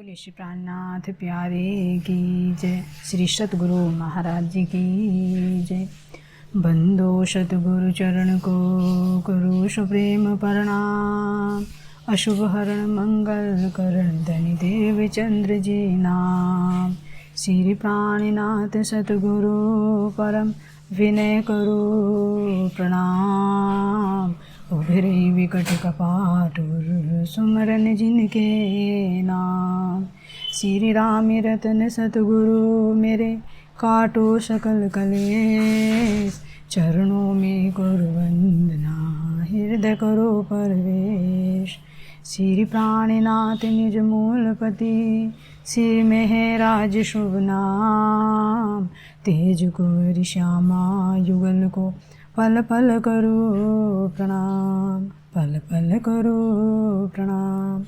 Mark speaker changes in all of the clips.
Speaker 1: बोले श्री प्राणनाथ प्यारे की जय। श्री सतगुरु महाराज जी की जय। बंदो सतगुरु चरण को करो सुप्रेम प्रणाम। अशुभ हरण मंगल करण धनि देव चंद्र जी नाम। श्री प्राणनाथ सतगुरु परम विनय करो प्रणाम। उभरे विकट कपाट सुमरन जिनके नाम। श्री राम रतन सतगुरु मेरे काटो सकल कलेश। चरणों में करो वंदना हृदय करो प्रवेश। श्री प्राणनाथ निज मूलपति श्री महराज शुभ नाम। तेज कुंवर श्यामा युगल को पल पल करो प्रणाम, पल पल करो प्रणाम।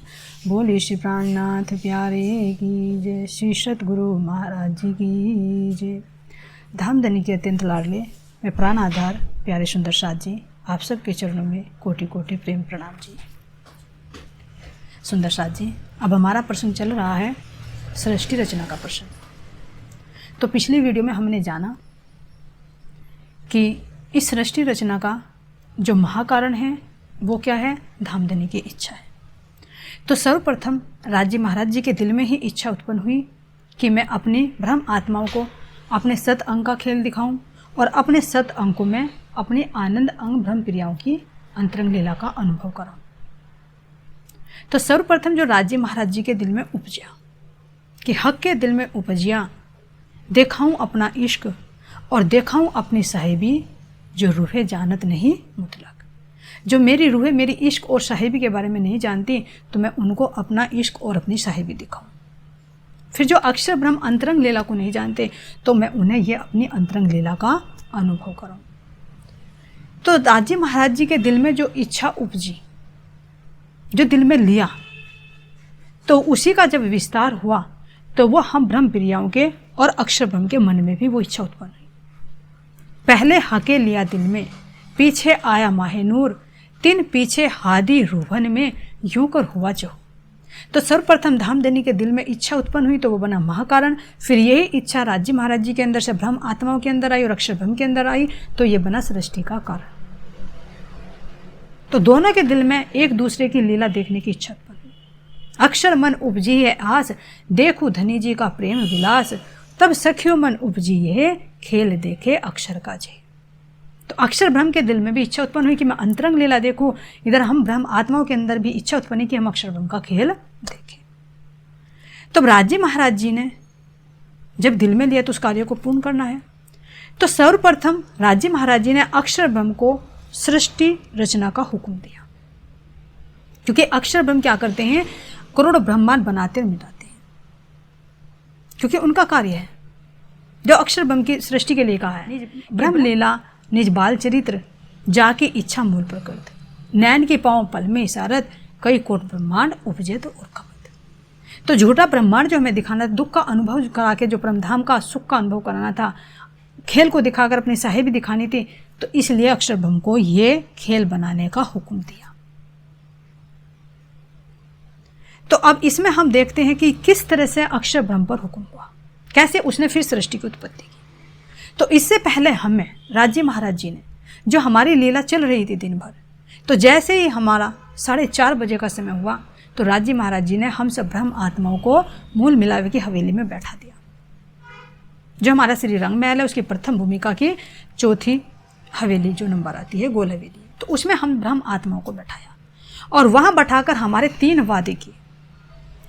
Speaker 1: बोले श्री प्राणनाथ प्यारे की जय। श्री सतगुरु महाराज जी की जय। धामधनी के अत्यंत लाडले मैं प्राण आधार प्यारे सुंदर साथ जी, आप सबके चरणों में कोटि कोटि प्रेम प्रणाम जी। सुंदर साथ जी, अब हमारा प्रसंग चल रहा है सृष्टि रचना का प्रसंग। तो पिछली वीडियो में हमने जाना कि इस सृष्टि रचना का जो महाकारण है वो क्या है? धामधनी की इच्छा है। तो सर्वप्रथम राज्य महाराज जी के दिल में ही इच्छा उत्पन्न हुई कि मैं अपनी ब्रह्म आत्माओं को अपने सत अंग का खेल दिखाऊं और अपने सत अंगों में अपनी आनंद अंग ब्रह्म प्रियाओं की अंतरंग लीला का अनुभव कराऊं। तो सर्वप्रथम जो राज्य महाराज जी के दिल में उपजा कि हक के दिल में उपजिया, देखाऊं अपना इश्क और देखाऊं अपनी साहिबी। जो रूहे जानत नहीं मुतलक, जो मेरी रूहे मेरी इश्क और साहिबी के बारे में नहीं जानती, तो मैं उनको अपना इश्क और अपनी साहिबी दिखाऊं। फिर जो अक्षर ब्रह्म अंतरंग लीला को नहीं जानते, तो मैं उन्हें ये अपनी अंतरंग लीला का अनुभव कराऊं। तो राज्य महाराज जी के दिल में जो इच्छा उपजी, जो दिल में लिया, तो उसी का जब विस्तार हुआ तो वो हम ब्रह्म प्रियाओं के और अक्षर ब्रह्म के मन में भी वो इच्छा उत्पन्न हुई। पहले हके लिया दिल में, पीछे आया माहे नूर, तिन पीछे हादी रूहन में यूं कर हुआ जो। तो सर्वप्रथम धामधनी के दिल में इच्छा उत्पन्न हुई तो वो बना महाकारण। फिर यही इच्छा राज्य महाराज जी के अंदर से ब्रह्म आत्माओं के अंदर आई और अक्षर ब्रह्म के अंदर आई, तो ये बना सृष्टि का कारण। तो दोनों के दिल में एक दूसरे की लीला देखने की इच्छा उत्पन्न हुई। अक्षर मन उपजी है आस, देखूं धनी जी का प्रेम विलास। तब सखियों मन उपजी ये खेल देखे अक्षर का जय। तो अक्षर ब्रह्म के दिल में भी इच्छा उत्पन्न हुई कि मैं अंतरंग लीला देखूं। इधर हम ब्रह्म आत्माओं के अंदर भी इच्छा उत्पन्न हुई कि हम अक्षर ब्रह्म का खेल देखें। तो राज्य महाराज जी ने जब दिल में लिया तो उस कार्य को पूर्ण करना है। तो सर्वप्रथम राज्य महाराज जी ने अक्षर ब्रह्म को सृष्टि रचना का हुक्म दिया, क्योंकि अक्षर ब्रह्म क्या करते हैं? करोड़ ब्रह्मांड बनाते और मिटाते हैं, क्योंकि उनका कार्य है जो अक्षर ब्रह्म की सृष्टि के लिए कहा है। ब्रह्म लीला निज बाल चरित्र, जाके इच्छा मूल प्रकृत। नैन के पांव पल में इशारत, कई कोट ब्रह्मांड उपजे तो और खपत। तो झूठा ब्रह्मांड जो हमें दिखाना, दुख का अनुभव करा के जो परमधाम का सुख का अनुभव कराना था, खेल को दिखाकर अपनी साहिबी दिखानी थी, तो इसलिए अक्षर ब्रह्म को ये खेल बनाने का हुक्म दिया। तो अब इसमें हम देखते हैं कि किस तरह से अक्षर ब्रह्म पर हुक्म हुआ, कैसे उसने फिर सृष्टि की उत्पत्ति की। तो इससे पहले हमें राज्य महाराज जी ने, जो हमारी लीला चल रही थी दिन भर, तो जैसे ही हमारा 4:30 बजे का समय हुआ तो राज्य महाराज जी ने हम सब ब्रह्म आत्माओं को मूल मिलावे की हवेली में बैठा दिया। जो हमारा श्री रंग महल है उसकी प्रथम भूमिका की चौथी हवेली जो नंबर आती है, गोल हवेली, तो उसमें हम ब्रह्म आत्माओं को बैठाया और वहाँ बैठाकर हमारे 3 वादे किए।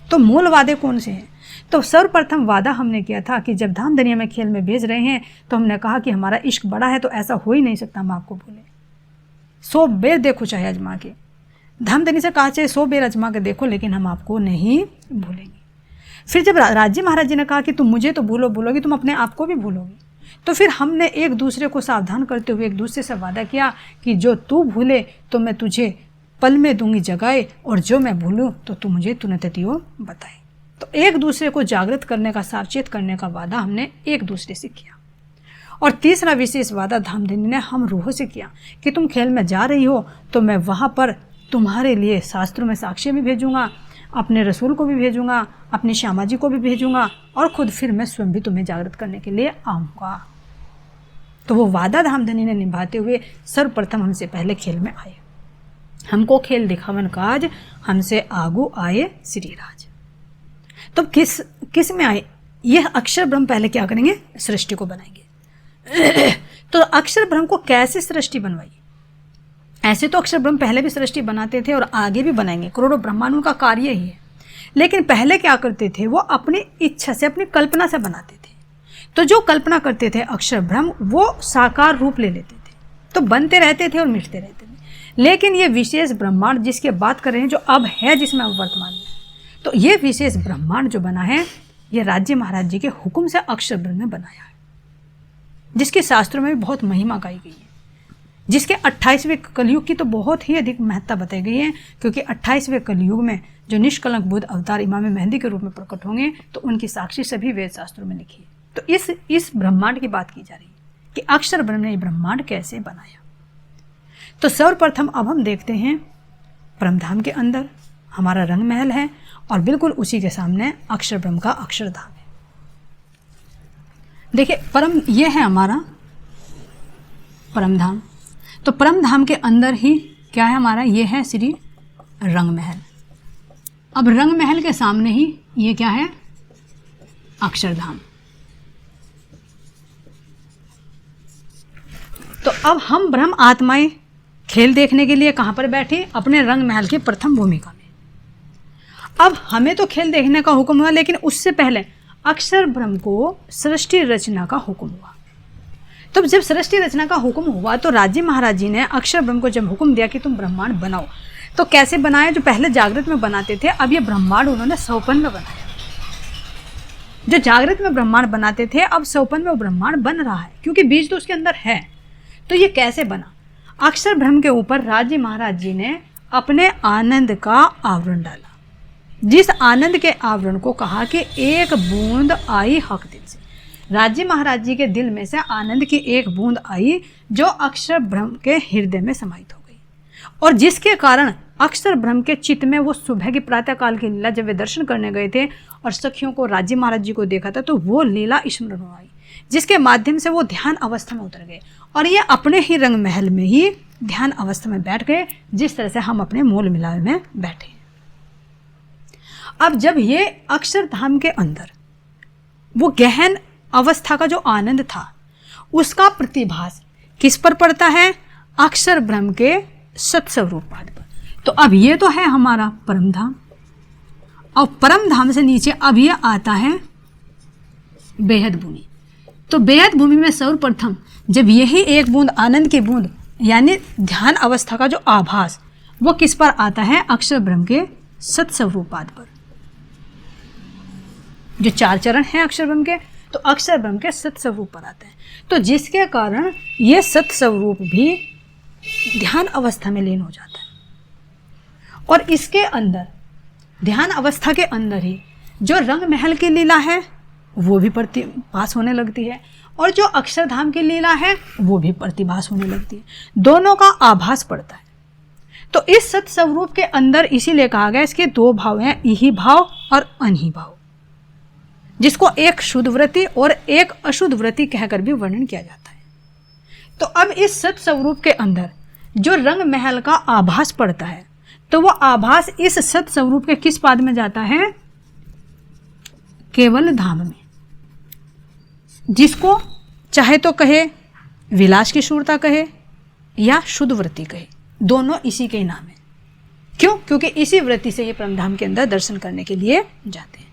Speaker 1: तो मूल वादे कौन से हैं? तो सर्वप्रथम वादा हमने किया था कि जब धामधनी में खेल में भेज रहे हैं तो हमने कहा कि हमारा इश्क बड़ा है तो ऐसा हो ही नहीं सकता हम आपको भूलें। 100 बेर देखो चाहे अजमा के, धामधनी से कहा चाहे 100 बेर अजमा के देखो, लेकिन हम आपको नहीं भूलेंगे। फिर जब राज्य महाराज जी ने कहा कि तुम मुझे तो भूलोगी, तुम अपने आप को भी भूलोगी, तो फिर हमने एक दूसरे को सावधान करते हुए एक दूसरे से वादा किया कि जो तू भूले तो मैं तुझे पल में दूंगी जगाए, और जो मैं भूलूं तो तू मुझे तुरंतियों बताए। तो एक दूसरे को जागृत करने का, सावचेत करने का वादा हमने एक दूसरे से किया। और तीसरा विशेष वादा धामधनी ने हम रूहों से किया कि तुम खेल में जा रही हो तो मैं वहाँ पर तुम्हारे लिए शास्त्रों में साक्ष्य भी भेजूंगा, अपने रसूल को भी भेजूंगा, अपनी श्यामा जी को भी भेजूंगा और खुद फिर मैं स्वयं भी तुम्हें जागृत करने के लिए आऊँगा। तो वो वादा धामधनी ने निभाते हुए सर्वप्रथम हमसे पहले खेल में आए। हमको खेल दिखावन काज, हमसे आगू आए श्री राज। तो किस में आए? यह अक्षर ब्रह्म पहले क्या करेंगे? सृष्टि को बनाएंगे। तो अक्षर ब्रह्म को कैसे सृष्टि बनवाई? ऐसे तो अक्षर ब्रह्म पहले भी सृष्टि बनाते थे और आगे भी बनाएंगे, करोड़ों ब्रह्मांडों का कार्य ही है। लेकिन पहले क्या करते थे? वो अपनी इच्छा से, अपनी कल्पना से बनाते थे। तो जो कल्पना करते थे अक्षर ब्रह्म, वो साकार रूप ले लेते थे, तो बनते रहते थे और मिटते रहते थे। लेकिन ये विशेष ब्रह्मांड जिसके बात कर रहे हैं, जो अब है, जिसमें अब वर्तमान में, तो ये विशेष ब्रह्मांड जो बना है, ये राज्य महाराज जी के हुक्म से अक्षर ब्रह्म ने बनाया है, जिसके शास्त्रों में भी बहुत महिमा गाई गई है, जिसके 28वें कलयुग की तो बहुत ही अधिक महत्ता बताई गई है। क्योंकि 28वें कलयुग में जो निष्कलंक बुद्ध अवतार इमाम मेहंदी के रूप में प्रकट होंगे, तो उनकी साक्षी सभी वेद शास्त्रों में लिखी है। तो इस ब्रह्मांड की बात की जा रही है कि अक्षर ब्रह्म ने ये ब्रह्मांड कैसे बनाया। तो सर्वप्रथम अब हम देखते हैं परमधाम के अंदर हमारा रंग महल है और बिल्कुल उसी के सामने अक्षर ब्रह्म का अक्षरधाम है। देखिए परम, ये है हमारा परमधाम। तो परमधाम के अंदर ही क्या है हमारा? ये है श्री रंग महल। अब रंग महल के सामने ही ये क्या है? अक्षरधाम। तो अब हम ब्रह्म आत्माएं खेल देखने के लिए कहाँ पर बैठे? अपने रंग महल की प्रथम भूमिका में। अब हमें तो खेल देखने का हुक्म हुआ, लेकिन उससे पहले अक्षर ब्रह्म को सृष्टि रचना का हुक्म हुआ। तो जब सृष्टि रचना का हुक्म हुआ, तो राज्य महाराज जी ने अक्षर ब्रह्म को जब हुक्म दिया कि तुम ब्रह्मांड बनाओ, तो कैसे बनाया? जो पहले जागृत में बनाते थे, अब ये ब्रह्मांड उन्होंने सौपन में बनाया। जो जागृत में ब्रह्मांड बनाते थे, अब सौपन में वो ब्रह्मांड बन रहा है, क्योंकि बीज तो उसके अंदर है। तो ये कैसे बना? अक्षर ब्रह्म के ऊपर राज्य महाराज जी ने अपने आनंद का आवरण डाला, जिस आनंद के आवरण को कहा कि एक बूंद आई हक दिल से। राज्य महाराज जी के दिल में से आनंद की एक बूंद आई, जो अक्षर ब्रह्म के हृदय में समाहित हो गई, और जिसके कारण अक्षर ब्रह्म के चित्त में वो सुबह की प्रातः काल की लीला जब वे दर्शन करने गए थे और सखियों को राज्य महाराज जी को देखा था, तो वो लीला स्मरण हो आई, जिसके माध्यम से वो ध्यान अवस्था में उतर गए और ये अपने ही रंग महल में ही ध्यान अवस्था में बैठ गए, जिस तरह से हम अपने मूल मिलावे में बैठे। अब जब ये अक्षरधाम के अंदर वो गहन अवस्था का जो आनंद था, उसका प्रतिभास किस पर पड़ता है? अक्षर ब्रह्म के सत्स्वरूप पाद पर। तो अब ये तो है हमारा परमधाम, और परमधाम से नीचे अब ये आता है बेहद भूमि। तो बेहद भूमि में सर्वप्रथम जब यही एक बूंद आनंद की बूंद यानी ध्यान अवस्था का जो आभास, वो किस पर आता है? अक्षर ब्रह्म के सत्स्वरूप पाद पर। जो 4 चरण हैं अक्षर ब्रह्म के, तो अक्षर ब्रह्म के सत्स्वरूप पर आते हैं। तो जिसके कारण ये सत्स्वरूप भी ध्यान अवस्था में लीन हो जाता है, और इसके अंदर ध्यान अवस्था के अंदर ही जो रंग महल की लीला है वो भी प्रतिभास होने लगती है, और जो अक्षरधाम की लीला है वो भी प्रतिभास होने लगती है। दोनों का आभास पड़ता है। तो इस सत्स्वरूप के अंदर इसीलिए कहा गया इसके 2 भाव हैं, इही भाव और अनही भाव, जिसको एक शुद्ध व्रति और एक अशुद्ध व्रति कहकर भी वर्णन किया जाता है। तो अब इस सत्स्वरूप के अंदर जो रंग महल का आभास पड़ता है, तो वो आभास इस सत्स्वरूप के किस पाद में जाता है? केवल धाम में, जिसको चाहे तो कहे विलास की शूरता कहे या शुद्ध व्रति कहे, दोनों इसी के नाम है। क्यों? क्योंकि इसी व्रति से ये परमधाम के अंदर दर्शन करने के लिए जाते हैं।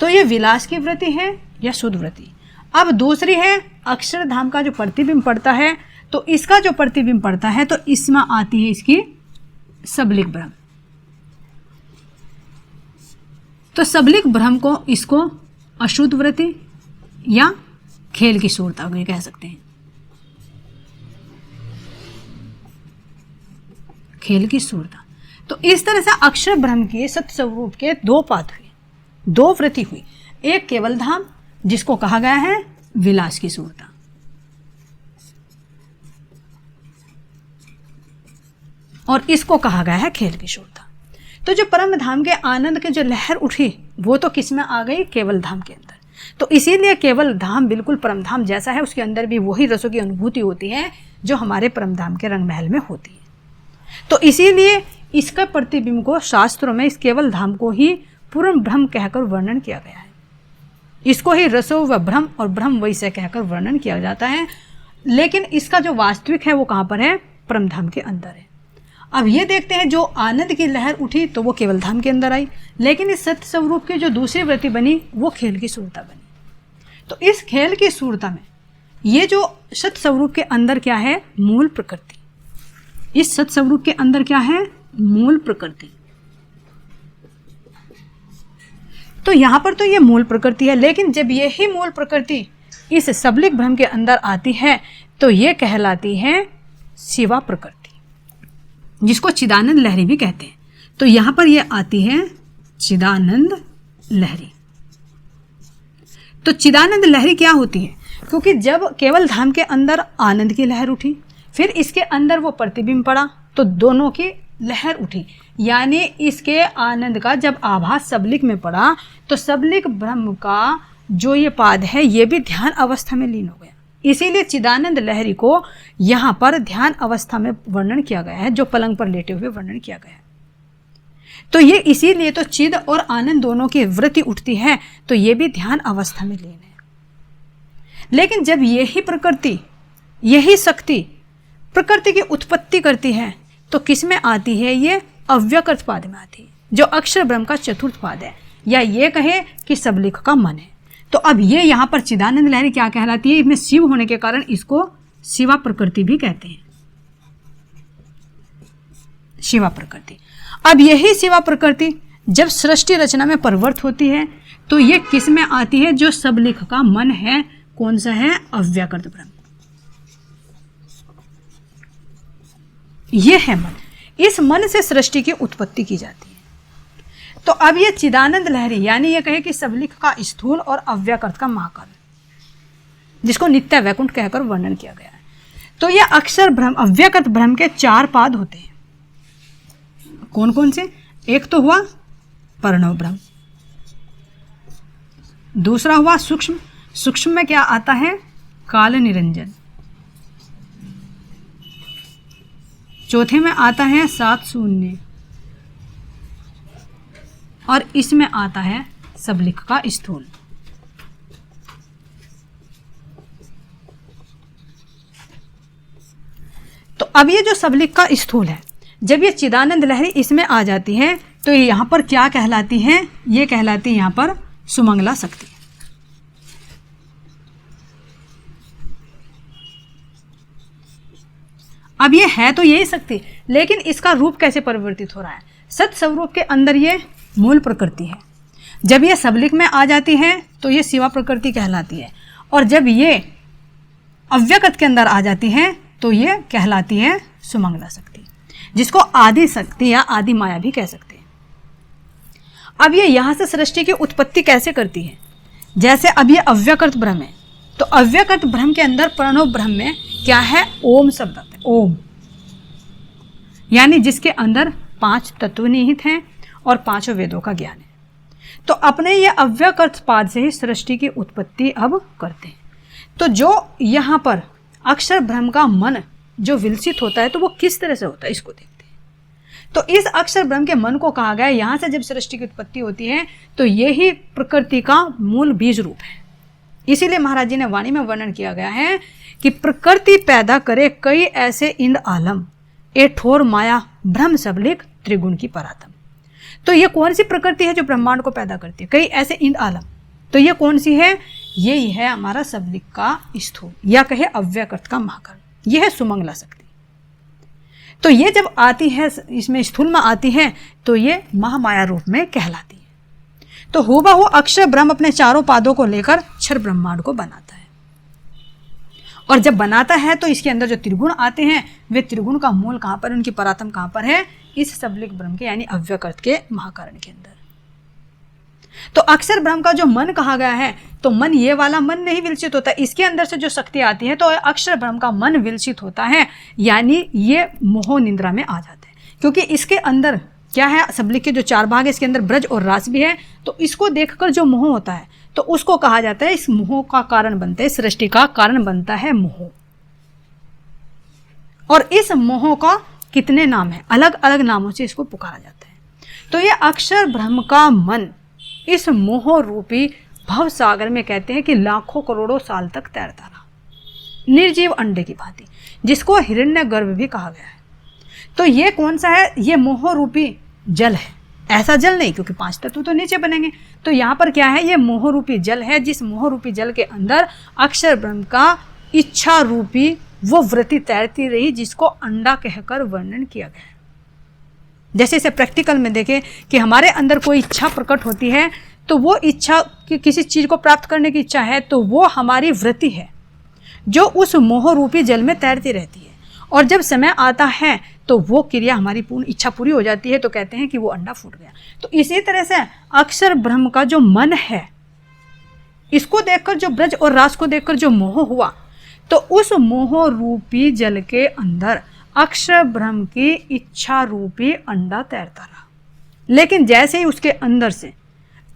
Speaker 1: तो ये विलास की व्रति है या शुद्ध व्रति। अब दूसरी है अक्षरधाम का जो प्रतिबिंब पड़ता है, तो इसका जो प्रतिबिंब पड़ता है, तो इसमें आती है इसकी सबलिक ब्रह्म। तो सबलिक ब्रह्म को इसको अशुद्ध व्रति या खेल की सूरता भी कह सकते हैं। खेल की सूरता। तो इस तरह से अक्षर ब्रह्म के सत्स्वरूप के 2 पाद हुए, 2 व्रति हुई। एक केवल धाम जिसको कहा गया है विलास की सूरता, और इसको कहा गया है खेल की सूरता। तो जो परम धाम के आनंद के जो लहर उठी वो तो किस में आ गई, केवल धाम के अंदर। तो इसीलिए केवल धाम बिल्कुल परम धाम जैसा है, उसके अंदर भी वही रसों की अनुभूति होती है जो हमारे परम धाम के रंग महल में होती है। तो इसीलिए इसका प्रतिबिंब को शास्त्रों में इस केवल धाम को ही पूर्ण ब्रह्म कहकर वर्णन किया गया है। इसको ही रसो व ब्रह्म और ब्रह्म वैसे कहकर वर्णन किया जाता है। लेकिन इसका जो वास्तविक है वो कहाँ पर है, परम धाम के अंदर है। अब ये देखते हैं, जो आनंद की लहर उठी तो वो केवल धाम के अंदर आई, लेकिन इस सत्य स्वरूप की जो दूसरी वृत्ति बनी वो खेल की सूरता बनी। तो इस खेल की सूरता में ये जो सत्य स्वरूप के अंदर क्या है, मूल प्रकृति। इस सत्य स्वरूप के अंदर क्या है, मूल प्रकृति। तो यहां पर तो ये मूल प्रकृति है, लेकिन जब ये ही मूल प्रकृति इस सबलिक भ्रम के अंदर आती है तो ये कहलाती है शिवा प्रकृति, जिसको चिदानंद लहरी भी कहते हैं। तो यहां पर ये आती है चिदानंद लहरी। तो चिदानंद लहरी क्या होती है, क्योंकि जब केवल धाम के अंदर आनंद की लहर उठी, फिर इसके अंदर वो प्रतिबिंब पड़ा, तो दोनों की लहर उठी, यानी इसके आनंद का जब आभास सबलिक में पड़ा तो सबलिक ब्रह्म का जो ये पाद है ये भी ध्यान अवस्था में लीन हो गया। इसीलिए चिदानंद लहरी को यहाँ पर ध्यान अवस्था में वर्णन किया गया है, जो पलंग पर लेटे हुए वर्णन किया गया है। तो ये इसीलिए तो चिद और आनंद दोनों की वृत्ति उठती है, तो ये भी ध्यान अवस्था में लीन है। लेकिन जब यही प्रकृति, यही शक्ति प्रकृति की उत्पत्ति करती है तो किस में आती है, ये अव्यकृत पाद में आती है, जो अक्षर ब्रह्म का चतुर्थ पाद है, या ये कहे कि सबलिक का मन है। तो अब ये यहाँ पर चिदानंद लहरी क्या कहलाती है, इसमें शिव होने के कारण इसको शिवा प्रकृति भी कहते हैं, शिवा प्रकृति। अब यही शिवा प्रकृति जब सृष्टि रचना में परिवर्त होती है तो ये किस में आती है, जो सबलिक का मन है, कौन सा है, अव्यकृत ब्रह्म। ये है मन, इस मन से सृष्टि की उत्पत्ति की जाती है। तो अब ये चिदानंद लहरी, यानी ये कहे कि सबलिक का स्थूल और अव्यकृत का महाकाल, जिसको नित्य वैकुंठ कहकर वर्णन किया गया है। तो ये अक्षर ब्रह्म, अव्यकृत ब्रह्म के 4 पाद होते हैं। कौन कौन से, एक तो हुआ प्रणव ब्रह्म, दूसरा हुआ सूक्ष्म, सूक्ष्म में क्या आता है, काल निरंजन, चौथे में आता है 7 शून्य, और इसमें आता है सबलिक का स्थूल। तो अब ये जो सबलिक का स्थूल है, जब ये चिदानंद लहरी इसमें आ जाती है तो ये यहां पर क्या कहलाती है, ये कहलाती है यहां पर सुमंगला शक्ति। अब ये है तो यही शक्ति, लेकिन इसका रूप कैसे परिवर्तित हो रहा है, सत स्वरूप के अंदर ये मूल प्रकृति है, जब ये सबलिक में आ जाती है तो ये शिवा प्रकृति कहलाती है, और जब ये अव्यकृत के अंदर आ जाती है तो ये कहलाती है सुमंगला शक्ति, जिसको आदि शक्ति या आदि माया भी कह सकते हैं। अब ये यहां से सृष्टि की उत्पत्ति कैसे करती है, जैसे अब ये अव्यकृत ब्रह्म है, तो अव्यकृत ब्रह्म के अंदर प्रणव ब्रह्म में क्या है, ओम शब्द है, ओम, यानी जिसके अंदर 5 तत्व निहित हैं और 5 वेदों का ज्ञान है। तो अपने ये अव्यकृत पाद से ही सृष्टि की उत्पत्ति अब करते हैं। तो जो यहाँ पर अक्षर ब्रह्म का मन जो विलसित होता है तो वो किस तरह से होता है, इसको देखते हैं। तो इस अक्षर ब्रह्म के मन को कहा गया, यहाँ से जब सृष्टि की उत्पत्ति होती है तो ये ही प्रकृति का मूल बीज रूप है। इसीलिए महाराज जी ने वाणी में वर्णन किया गया है कि प्रकृति पैदा करे कई ऐसे इंद आलम, ए ठोर माया ब्रह्म सबलिक त्रिगुण की परातम। तो ये कौन सी प्रकृति है जो ब्रह्मांड को पैदा करती है, कई ऐसे इंद आलम, तो ये कौन सी है, यही है हमारा सबलिक का स्थूल, या कहे अव्यकृत का महाकाल, ये है सुमंगला शक्ति। तो ये जब आती है, इसमें स्थूल में आती है तो ये महामाया रूप में कहलाती है। तो हूबहू अक्षर ब्रह्म अपने 4 पादों को लेकर क्षर ब्रह्मांड को बनाता है, और जब बनाता है तो इसके अंदर जो त्रिगुण आते हैं वे त्रिगुण का मूल कहाँ पर, उनकी परातम कहाँ पर है, इस सबलिक ब्रह्म के यानी अव्यकृत के महाकारण के अंदर। तो अक्षर ब्रह्म का जो मन कहा गया है, तो मन ये वाला मन नहीं विलसित होता, इसके अंदर से जो शक्ति आती है तो अक्षर ब्रह्म का मन विलसित होता है, यानी ये मोह निंद्रा में आ जाता है, क्योंकि इसके अंदर क्या है, सबलिख के जो 4 भाग है इसके अंदर ब्रज और रास भी है। तो इसको देखकर जो मोह होता है तो उसको कहा जाता है, इस मोह का कारण बनता है, सृष्टि का कारण बनता है मोह। और इस मोह का कितने नाम है, अलग अलग नामों से इसको पुकारा जाता है। तो ये अक्षर ब्रह्म का मन इस मोह रूपी भव सागर में कहते हैं कि लाखों करोड़ों साल तक तैरता रहा, निर्जीव अंडे की भांति, जिसको हिरण्यगर्भ भी कहा गया है। तो ये कौन सा है, ये मोह रूपी जल है। ऐसा जल नहीं, क्योंकि 5 तत्व तो नीचे बनेंगे। तो यहाँ पर क्या है, ये मोह रूपी जल है, जिस मोह रूपी जल के अंदर अक्षर ब्रह्म का इच्छा रूपी वो वृत्ति तैरती रही, जिसको अंडा कहकर वर्णन किया गया है। जैसे इसे प्रैक्टिकल में देखें कि हमारे अंदर कोई इच्छा प्रकट होती है, तो वो इच्छा कि किसी चीज़ को प्राप्त करने की इच्छा है, तो वो हमारी वृत्ति है जो उस मोह रूपी जल में तैरती रहती है। और जब समय आता है तो वो क्रिया हमारी पूर्ण इच्छा पूरी हो जाती है, तो कहते हैं कि वो अंडा फूट गया। तो इसी तरह से अक्षर ब्रह्म का जो मन है, इसको देखकर जो ब्रज और रास को देखकर जो मोह हुआ, तो उस मोह रूपी जल के अंदर अक्षर ब्रह्म की इच्छा रूपी अंडा तैरता रहा। लेकिन जैसे ही उसके अंदर से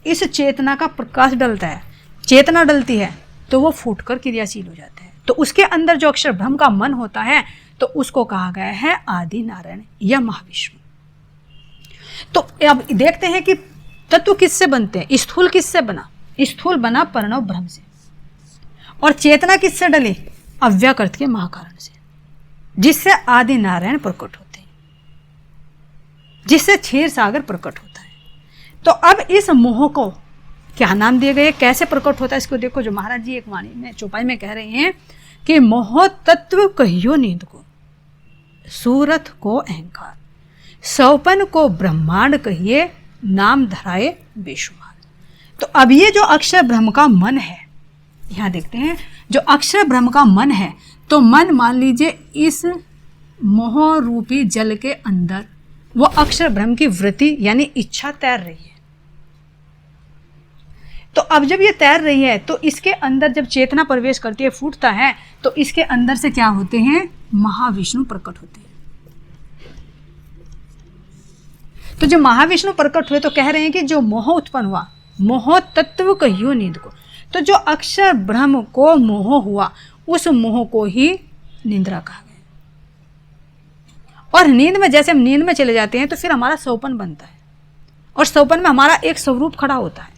Speaker 1: इस चेतना का प्रकाश डलता है, चेतना डलती है, तो वो फूटकर क्रियाशील हो जाता है। तो उसके अंदर जो अक्षर ब्रह्म का मन होता है, तो उसको कहा गया है आदि नारायण या महाविष्णु। तो अब देखते हैं कि तत्व किससे बनते हैं। स्थूल किससे बना, स्थूल बना प्रणव ब्रह्म से। और चेतना किससे डली, अव्यकृत के महाकारण से, जिससे आदि नारायण प्रकट होते हैं, जिससे क्षीर सागर प्रकट होता है। तो अब इस मोह को क्या नाम दिए गए, कैसे प्रकट होता है, इसको देखो। जो महाराज जी एक वाणी में चौपाई में कह रहे हैं कि मोह तत्व कहियो नींद को, सूरत को अहंकार, सौपन को ब्रह्मांड कहिए, नाम धराए बेशुमार। तो अब ये जो अक्षर ब्रह्म का मन है, यहाँ देखते हैं, जो अक्षर ब्रह्म का मन है, तो मन मान लीजिए इस मोह रूपी जल के अंदर वो अक्षर ब्रह्म की वृत्ति यानी इच्छा तैर रही है। तो अब जब ये तैर रही है, तो इसके अंदर जब चेतना प्रवेश करती है, फूटता है, तो इसके अंदर से क्या होते हैं, महाविष्णु प्रकट होते हैं। तो जो महाविष्णु प्रकट हुए, तो कह रहे हैं कि जो मोह उत्पन्न हुआ, मोह तत्व कहियो नींद को, तो जो अक्षर ब्रह्म को मोह हुआ, उस मोह को ही निंद्रा कहा गया। और नींद में, जैसे हम नींद में चले जाते हैं, तो फिर हमारा सौपन बनता है, और सौपन में हमारा एक स्वरूप खड़ा होता है,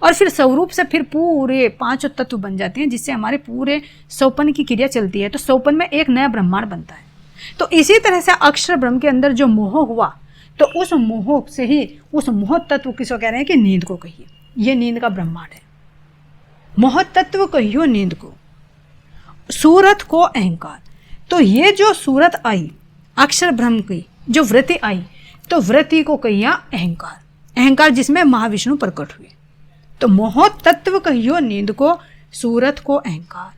Speaker 1: और फिर स्वरूप से फिर पूरे 5 तत्व बन जाते हैं, जिससे हमारे पूरे सौपन की क्रिया चलती है। तो सौपन में एक नया ब्रह्मांड बनता है। तो इसी तरह से अक्षर ब्रह्म के अंदर जो मोह हुआ, तो उस मोह से ही, उस मोह तत्व किसको कह रहे हैं कि नींद को कहिए, ये नींद का ब्रह्मांड है। मोह तत्व कहियो नींद को, सूरत को अहंकार। तो ये जो सूरत आई अक्षर ब्रह्म की, जो वृत्ति आई, तो वृत्ति को कहिया अहंकार, अहंकार जिसमें महाविष्णु प्रकट हुए। तो मोह तत्व कहियो नींद को, सूरत को अहंकार,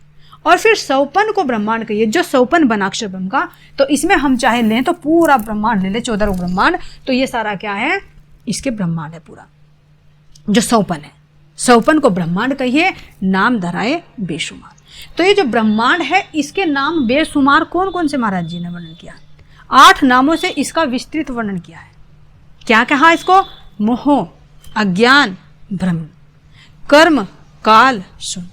Speaker 1: और फिर सौपन को ब्रह्मांड कहिए, जो सौपन बना अक्षर ब्रह्म का। तो इसमें हम चाहे लें तो पूरा ब्रह्मांड ले ले, 14 ब्रह्मांड, तो ये सारा क्या है, इसके ब्रह्मांड है पूरा, जो सौपन है। सौपन को ब्रह्मांड कहिए, नाम धराए बेशुमार। तो ये जो ब्रह्मांड है, इसके नाम बेशुमार कौन कौन से महाराज जी ने वर्णन किया, 8 नामों से इसका विस्तृत वर्णन किया है। क्या कहा इसको, मोह, अज्ञान, भ्रम, कर्म, काल, सुन,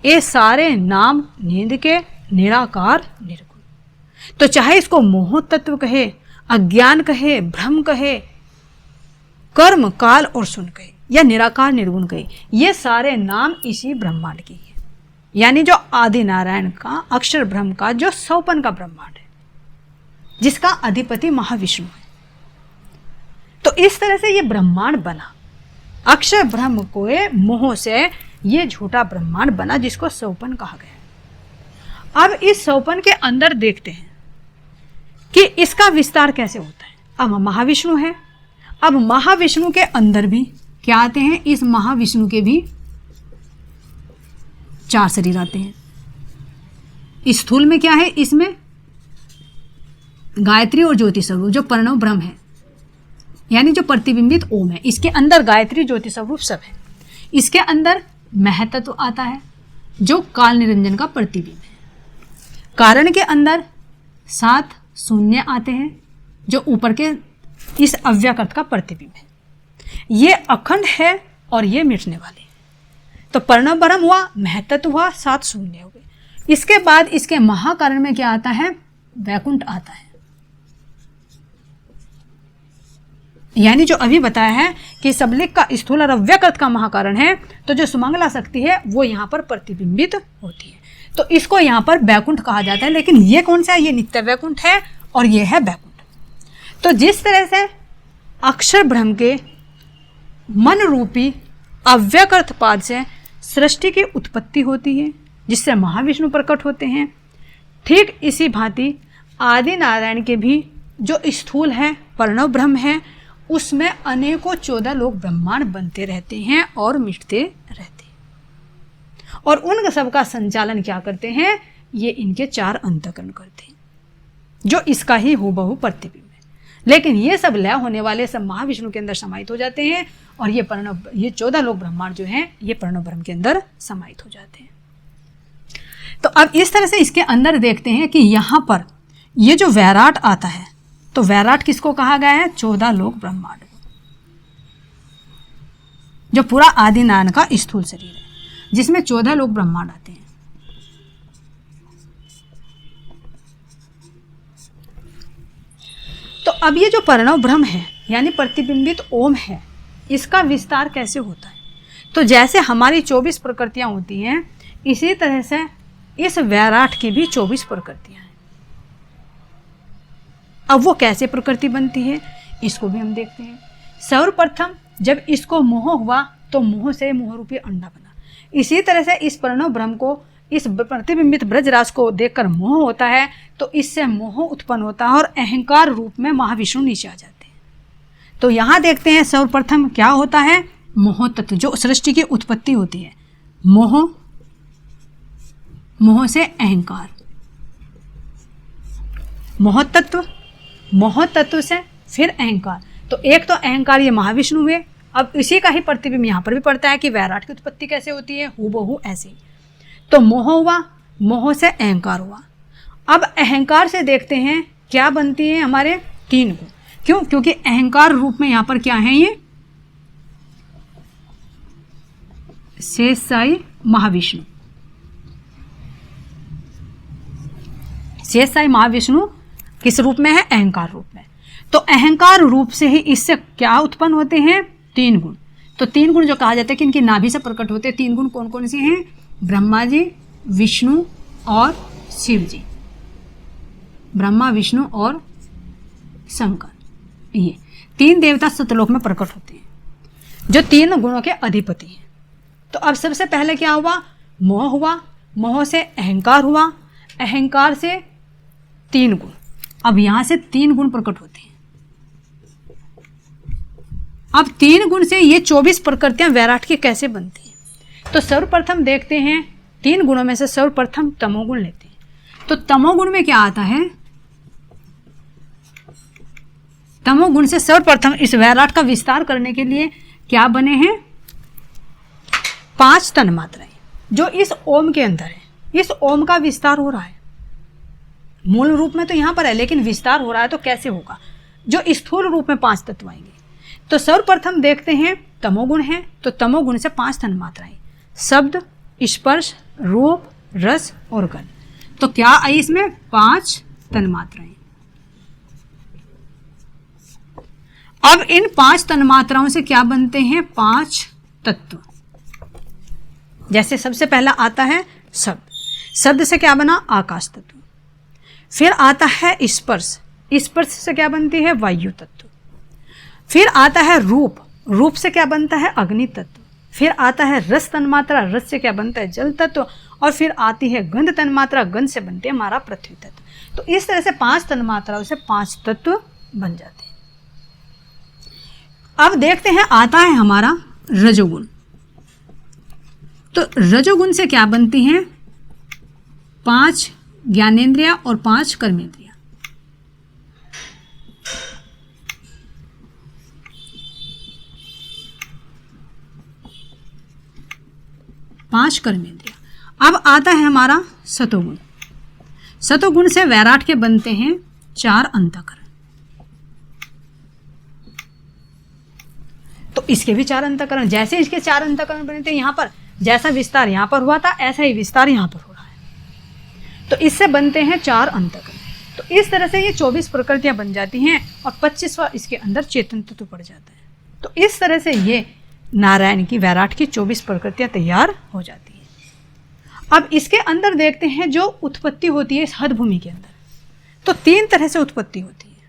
Speaker 1: ये सारे नाम नींद के निराकार निर्गुण। तो चाहे इसको मोह तत्व कहे, अज्ञान कहे, भ्रम कहे, कर्म, काल और सुन कहे, या निराकार निर्गुण कहे, ये सारे नाम इसी ब्रह्मांड की है। यानी जो आदि नारायण का, अक्षर ब्रह्म का जो सौपन का ब्रह्मांड है, जिसका अधिपति महाविष्णु है। तो इस तरह से ये ब्रह्मांड बना, अक्षर ब्रह्म को मोह से ये झूठा ब्रह्मांड बना, जिसको सौपन कहा गया। अब इस सौपन के अंदर देखते हैं कि इसका विस्तार कैसे होता है। अब महाविष्णु है, अब महाविष्णु के अंदर भी क्या आते हैं, इस महाविष्णु के भी 4 शरीर आते हैं। स्थूल में क्या है, इसमें गायत्री और ज्योति स्वरूप जो प्रणव ब्रह्म है, यानी जो प्रतिबिंबित ओम है, इसके अंदर गायत्री ज्योति स्वरूप सब है। इसके अंदर महतत्व आता है, जो काल निरंजन का प्रतिबिंब है। कारण के अंदर 7 शून्य आते हैं, जो ऊपर के इस अव्यकृत का प्रतिबिंब है। ये अखंड है और ये मिटने वाले। तो प्रणव ब्रह्म हुआ, महतत्व हुआ, 7 शून्य हो गए। इसके बाद इसके महाकारण में क्या आता है? वैकुंठ आता है। यानी जो अभी बताया है कि सबलिक का स्थूल और अव्यकृत का महाकारण है, तो जो सुमंगला शक्ति है वो यहाँ पर प्रतिबिंबित होती है। तो इसको यहाँ पर वैकुंठ कहा जाता है। लेकिन ये कौन सा है? ये नित्य वैकुंठ है और ये है वैकुंठ। तो जिस तरह से अक्षर ब्रह्म के मन रूपी अव्यकृत पाद से सृष्टि की उत्पत्ति होती है, जिससे महाविष्णु प्रकट होते हैं, ठीक इसी भांति आदि नारायण के भी जो स्थूल है, प्रणव ब्रह्म है, उसमें अनेकों 14 लोग ब्रह्मांड बनते रहते हैं और मिटते रहते हैं। और उन सब का संचालन क्या करते हैं? ये इनके 4 अंतःकरण करते हैं, जो इसका ही हूबहू प्रतिबिंब है। लेकिन ये सब लय होने वाले सब महाविष्णु के अंदर समाहित हो जाते हैं और ये 14 लोग ब्रह्मांड जो हैं ये प्रणव ब्रह्म के अंदर समाहित हो जाते हैं। तो अब इस तरह से इसके अंदर देखते हैं कि यहाँ पर ये जो वैराट आता है, तो वैराट किसको कहा गया है? 14 लोक ब्रह्मांड, जो पूरा आदि नारायण का स्थूल शरीर है, जिसमें 14 लोक ब्रह्मांड आते हैं। तो अब ये जो प्रणव ब्रह्म है यानी प्रतिबिंबित ओम है, इसका विस्तार कैसे होता है? तो जैसे हमारी 24 प्रकृतियां होती हैं, इसी तरह से इस वैराट की भी 24 प्रकृतियां हैं। अब वो कैसे प्रकृति बनती है, इसको भी हम देखते हैं। सर्वप्रथम जब इसको मोह हुआ तो मोह से मोह रूपी अंडा बना। इसी तरह से इस प्रणव ब्रह्म को, इस प्रतिबिंबित ब्रजराज को देखकर मोह होता है, तो इससे मोह उत्पन्न होता है और अहंकार रूप में महाविष्णु नीचे आ जाते हैं। तो यहाँ देखते हैं सर्वप्रथम क्या होता है? मोह तत्व, जो सृष्टि की उत्पत्ति होती है। मोह, मोह से अहंकार, मोह तत्व से फिर अहंकार। तो एक तो अहंकार ये महाविष्णु हुए। अब इसी का ही प्रतिबिंब यहाँ पर भी पड़ता है कि वैराट की उत्पत्ति कैसे होती है, हूबहू ऐसे। तो मोह हुआ, मोह से अहंकार हुआ। अब अहंकार से देखते हैं क्या बनती है हमारे 3 गुण। क्यों? क्योंकि अहंकार रूप में यहाँ पर क्या है? ये शेषशायी महाविष्णु। शेषशायी महाविष्णु किस रूप में है? अहंकार रूप में। तो अहंकार रूप से ही इससे क्या उत्पन्न होते हैं? 3 गुण। तो 3 गुण जो कहा जाता है कि इनकी नाभि से प्रकट होते हैं। 3 गुण कौन कौन से हैं? ब्रह्मा जी, विष्णु और शिव जी। ब्रह्मा, विष्णु और शंकर, ये 3 देवता सतलोक में प्रकट होते हैं, जो 3 गुणों के अधिपति हैं। तो अब सबसे पहले क्या हुआ? मोह हुआ, मोह से अहंकार हुआ, अहंकार से 3 गुण। अब यहां से 3 गुण प्रकट होते हैं। अब 3 गुण से ये 24 प्रकृतियां वैराट की कैसे बनती हैं? तो सर्वप्रथम देखते हैं 3 गुणों में से सर्वप्रथम तमोगुण लेते हैं। तो तमोगुण में क्या आता है? तमोगुण से सर्वप्रथम इस वैराट का विस्तार करने के लिए क्या बने हैं? 5 तन्मात्राएं, जो इस ओम के अंदर है। इस ओम का विस्तार हो रहा है। मूल रूप में तो यहां पर है, लेकिन विस्तार हो रहा है। तो कैसे होगा? जो स्थूल रूप में 5 तत्व आएंगे। तो सर्वप्रथम देखते हैं तमोगुण है, तो तमोगुण से 5 तन्मात्राएं, शब्द, स्पर्श, रूप, रस और गंध। तो क्या आई इसमें? 5 तन्मात्राएं। अब इन 5 तन्मात्राओं से क्या बनते हैं? 5 तत्व। जैसे सबसे पहला आता है शब्द। शब्द से क्या बना? आकाश तत्व। फिर आता है स्पर्श। स्पर्श से क्या बनती है? वायु तत्व। फिर आता है रूप। रूप से क्या बनता है? अग्नि तत्व। फिर आता है रस तन्मात्रा। रस से क्या बनता है? जल तत्व। और फिर आती है गंध तन्मात्रा। गंध से बनते हैं हमारा पृथ्वी तत्व। तो इस तरह से 5 तन्मात्राओं से 5 तत्व बन जाते हैं। अब देखते हैं आता है हमारा रजोगुण। तो रजोगुण से क्या बनती हैं? 5 ज्ञानेंद्रिया और 5 कर्मेंद्रिया। 5 कर्मेंद्रिया। अब आता है हमारा सतोगुण। सतोगुण से वैराट के बनते हैं 4 अंतःकरण। तो इसके भी 4 अंतःकरण, जैसे इसके 4 अंतःकरण बने थे यहाँ पर, जैसा विस्तार यहाँ पर हुआ था ऐसा ही विस्तार यहाँ पर हो रहा है। तो इससे बनते हैं 4 अंतःकरण। तो इस तरह से ये 24 प्रकृतियां बन जाती हैं और 25वां इसके अंदर चेतन तत्व पड़ जाता है। तो इस तरह से ये नारायण की, वैराट की 24 प्रकृतियां तैयार हो जाती हैं। अब इसके अंदर देखते हैं जो उत्पत्ति होती है इस हद भूमि के अंदर, तो 3 तरह से उत्पत्ति होती है।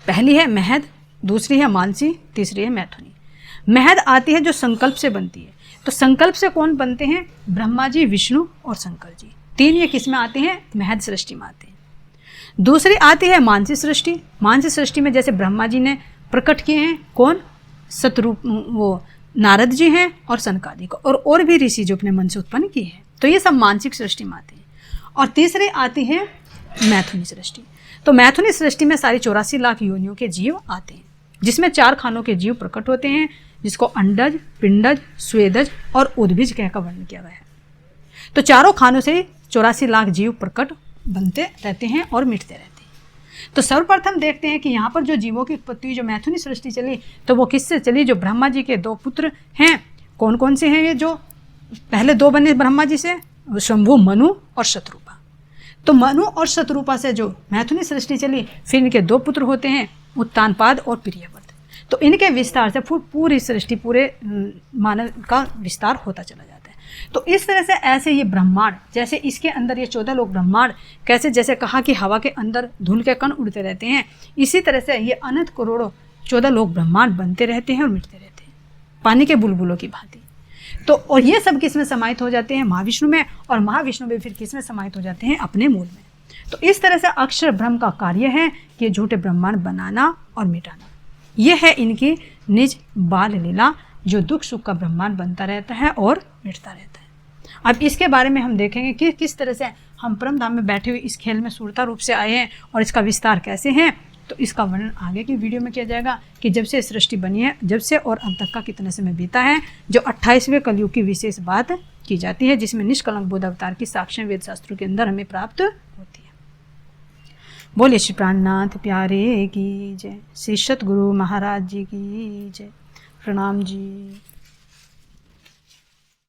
Speaker 1: पहली है महद, दूसरी है मानसी, तीसरी है मैथुनी। महद आती है जो संकल्प से बनती है। तो संकल्प से कौन बनते हैं? ब्रह्मा जी, विष्णु और शंकर जी। 3 ये किस में आते हैं? महद सृष्टि में आते हैं। दूसरी आती है मानसी सृष्टि। मानसी सृष्टि में जैसे ब्रह्मा जी ने प्रकट किए हैं, कौन? सतरूप, वो नारद जी हैं और सनकादि को, और भी ऋषि जो अपने मन से उत्पन्न किए हैं। तो ये सब मानसिक सृष्टि में आते हैं। और तीसरी आती है मैथुनी सृष्टि। तो मैथुनी सृष्टि में सारी 84 लाख योनियों के जीव आते हैं, जिसमें 4 खानों के जीव प्रकट होते हैं, जिसको अंडज, पिंडज, स्वेदज और उद्भिज कहकर वर्णन किया गया है। तो चारों खानों से 84 लाख जीव प्रकट बनते रहते हैं और मिटते रहते हैं। तो सर्वप्रथम देखते हैं कि यहाँ पर जो जीवों की उत्पत्ति हुई, जो मैथुनी सृष्टि चली, तो वो किससे चली? जो ब्रह्मा जी के 2 पुत्र हैं। कौन कौन से हैं ये? जो पहले 2 बने ब्रह्मा जी से, शंभु, मनु और शत्रुपा। तो मनु और शत्रुपा से जो मैथुनी सृष्टि चली, फिर इनके 2 पुत्र होते हैं, उत्तानपाद और प्रियव्रत। तो इनके विस्तार से पूरी सृष्टि, पूरे मानव का विस्तार होता चला जाता है। तो इस तरह से ऐसे ये ब्रह्मांड, जैसे इसके अंदर ये 14 लोक ब्रह्मांड, कैसे जैसे कहा कि हवा के अंदर धूल के कण उड़ते रहते हैं, इसी तरह से ये अनंत करोड़ों 14 लोक ब्रह्मांड बनते रहते हैं और मिटते रहते हैं, पानी के बुलबुलों की भांति। तो और ये सब किस में समाहित हो जाते हैं? महाविष्णु में, और महाविष्णु भी फिर किस में समाहित हो जाते हैं? अपने मूल में। तो इस तरह से अक्षर ब्रह्म का कार्य है कि झूठे ब्रह्मांड बनाना और मिटाना। यह है इनकी निज बाल लीला, जो दुख सुख का ब्रह्मांड बनता रहता है और मिटता रहता है। अब इसके बारे में हम देखेंगे कि किस तरह से हम परम धाम में बैठे हुए इस खेल में सूरता रूप से आए हैं और इसका विस्तार कैसे है। तो इसका वर्णन आगे की वीडियो में किया जाएगा कि जब से सृष्टि बनी है, जब से और अब तक का कितने समय बीता है, जो 28वें कलयुग की विशेष बात की जाती है, जिसमें निष्कलंक बुद्ध अवतार की साक्ष्य वेद शास्त्रों के अंदर हमें प्राप्त होती है। बोलिए श्री प्राणनाथ प्यारे की जय, श्री सतगुरु महाराज जी की जय। प्रणाम जी।